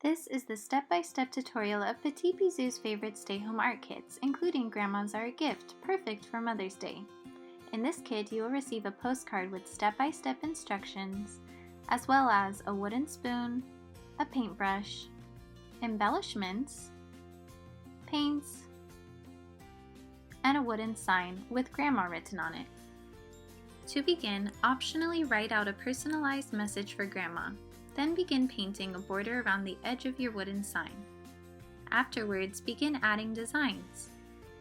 This is the step-by-step tutorial of Petit Bizoo's favorite stay-home art kits, including Grandma's Art Gift, perfect for Mother's Day. In this kit, you will receive a postcard with step-by-step instructions, as well as a wooden spoon, a paintbrush, embellishments, paints, and a wooden sign with Grandma written on it. To begin, optionally write out a personalized message for Grandma. Then begin painting a border around the edge of your wooden sign. Afterwards, begin adding designs.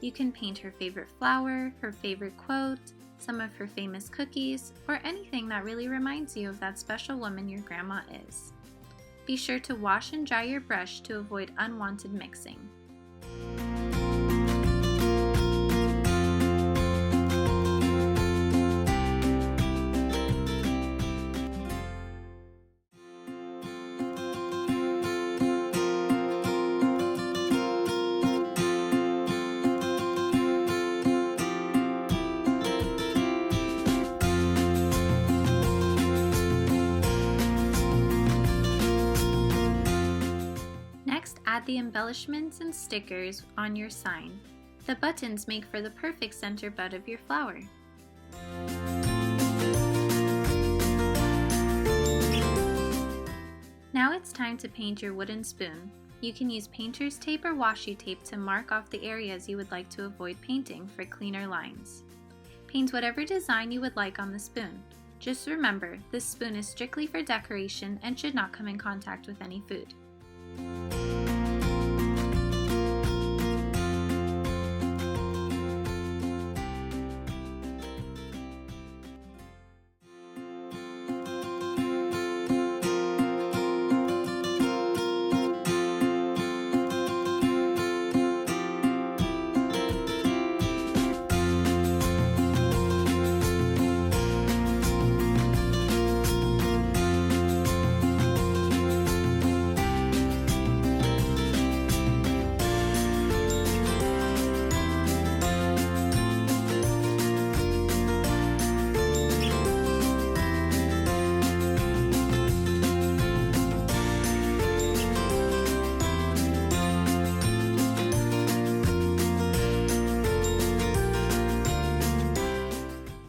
You can paint her favorite flower, her favorite quote, some of her famous cookies, or anything that really reminds you of that special woman your grandma is. Be sure to wash and dry your brush to avoid unwanted mixing. Add the embellishments and stickers on your sign. The buttons make for the perfect center bud of your flower. Now it's time to paint your wooden spoon. You can use painter's tape or washi tape to mark off the areas you would like to avoid painting for cleaner lines. Paint whatever design you would like on the spoon. Just remember, this spoon is strictly for decoration and should not come in contact with any food.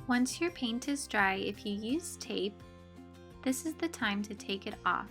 Once your paint is dry, if you use tape, this is the time to take it off.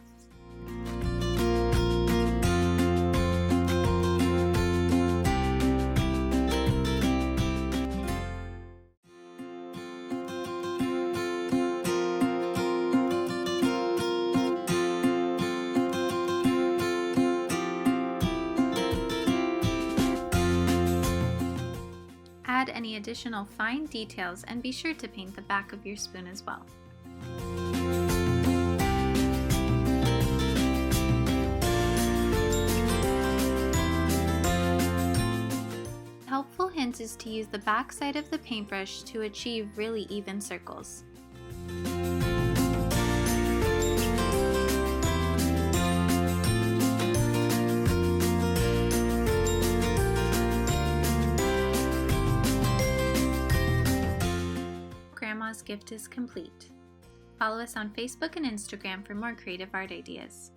Add any additional fine details and be sure to paint the back of your spoon as well. A helpful hint is to use the back side of the paintbrush to achieve really even circles. Grandma's gift is complete. Follow us on Facebook and Instagram for more creative art ideas.